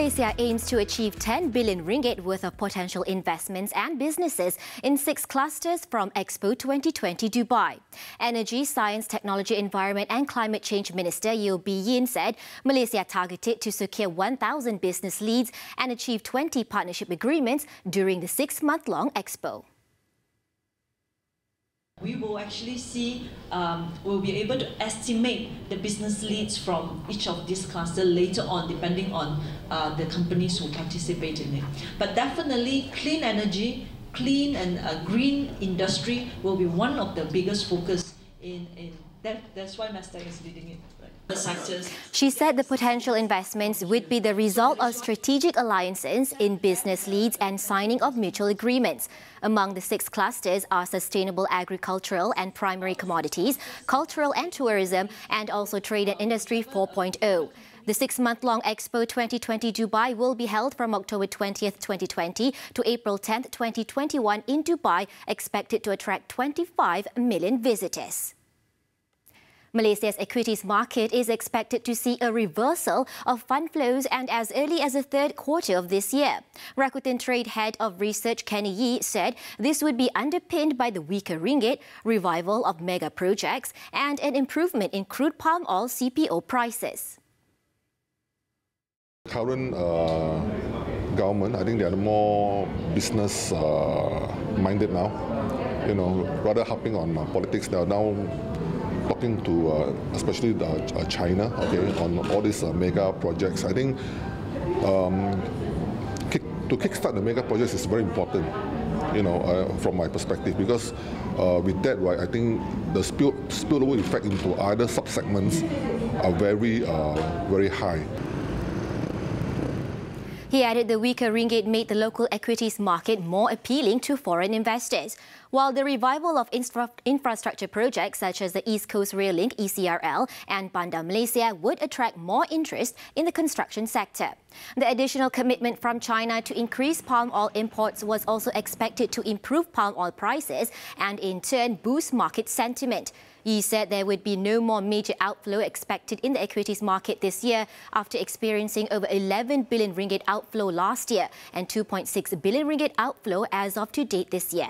Malaysia aims to achieve 10 billion ringgit worth of potential investments and businesses in 6 clusters from Expo 2020 Dubai. Energy, Science, Technology, Environment and Climate Change Minister Yeo Bee Yin said Malaysia targeted to secure 1,000 business leads and achieve 20 partnership agreements during the 6-month-long Expo. We will actually see, we'll be able to estimate the business leads from each of these clusters later on, depending on the companies who participate in it. But definitely clean energy, clean and green industry will be one of the biggest focus in that's why Mastec is leading it. Right? Sectors. She said the potential investments would be the result of strategic alliances in business leads and signing of mutual agreements. Among the 6 clusters are sustainable agricultural and primary commodities, cultural and tourism, and also trade and industry 4.0. The 6-month-long Expo 2020 Dubai will be held from October 20th, 2020 to April 10th, 2021 in Dubai, expected to attract 25 million visitors. Malaysia's equities market is expected to see a reversal of fund flows and as early as the 3rd quarter of this year. Rakuten Trade Head of Research Kenny Yee said this would be underpinned by the weaker ringgit, revival of mega projects and an improvement in crude palm oil CPO prices. Current government, I think they are more business minded now. Rather harping on politics. They are now talking to especially China, on all these mega projects. I think to kickstart the mega projects is very important, from my perspective, because with that, right, I think the spillover effect into other sub-segments are very high. He added the weaker ringgit made the local equities market more appealing to foreign investors, while the revival of infrastructure projects such as the East Coast Rail Link (ECRL) and Bandar Malaysia would attract more interest in the construction sector. The additional commitment from China to increase palm oil imports was also expected to improve palm oil prices and in turn boost market sentiment. He said there would be no more major outflow expected in the equities market this year after experiencing over 11 billion ringgit outflow last year and 2.6 billion ringgit outflow as of to date this year.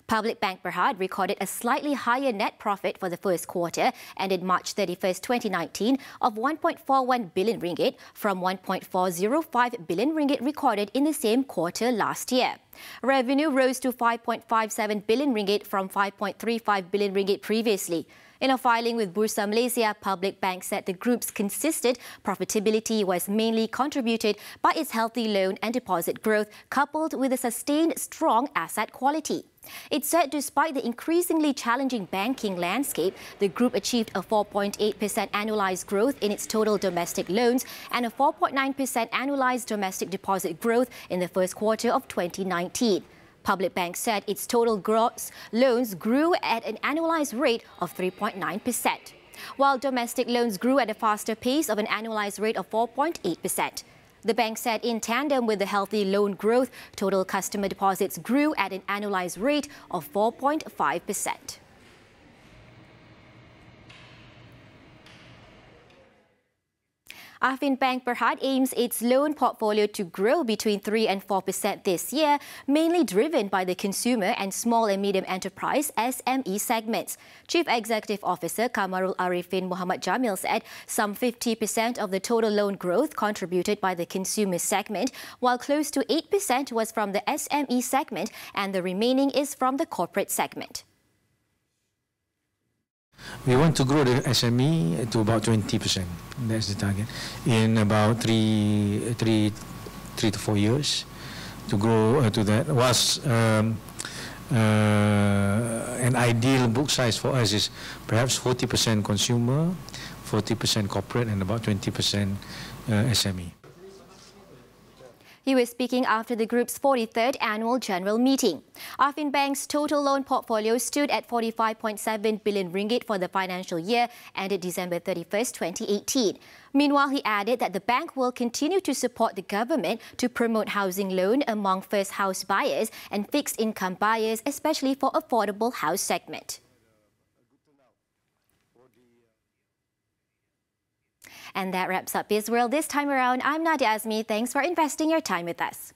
Public Bank Berhad recorded a slightly higher net profit for the 1st quarter ended March 31st, 2019 of 1.41 billion ringgit from 1.405 billion ringgit recorded in the same quarter last year. Revenue rose to 5.57 billion ringgit from 5.35 billion ringgit previously. In a filing with Bursa Malaysia, Public Bank said the group's consistent profitability was mainly contributed by its healthy loan and deposit growth coupled with a sustained strong asset quality. It said despite the increasingly challenging banking landscape, the group achieved a 4.8% annualized growth in its total domestic loans and a 4.9% annualized domestic deposit growth in the 1st quarter of 2019. Public Bank said its total gross loans grew at an annualized rate of 3.9%, while domestic loans grew at a faster pace of an annualized rate of 4.8%. The bank said in tandem with the healthy loan growth, total customer deposits grew at an annualized rate of 4.5%. Arvin Bank Berhad aims its loan portfolio to grow between 3 and 4% this year, mainly driven by the consumer and small and medium enterprise SME segments. Chief Executive Officer Kamarul Arifin Muhammad Jamil said some 50% of the total loan growth contributed by the consumer segment, while close to 8% was from the SME segment and the remaining is from the corporate segment. We want to grow the SME to about 20%. That's the target. In about three to 4 years to grow to that. Was an ideal book size for us is perhaps 40% consumer, 40% corporate, and about 20% SME. He was speaking after the group's 43rd annual general meeting. Arvin Bank's total loan portfolio stood at 45.7 billion ringgit for the financial year ended December 31st, 2018. Meanwhile, he added that the bank will continue to support the government to promote housing loan among first house buyers and fixed income buyers, especially for affordable house segment. And that wraps up Bizworld this time around. I'm Nadia Azmi. Thanks for investing your time with us.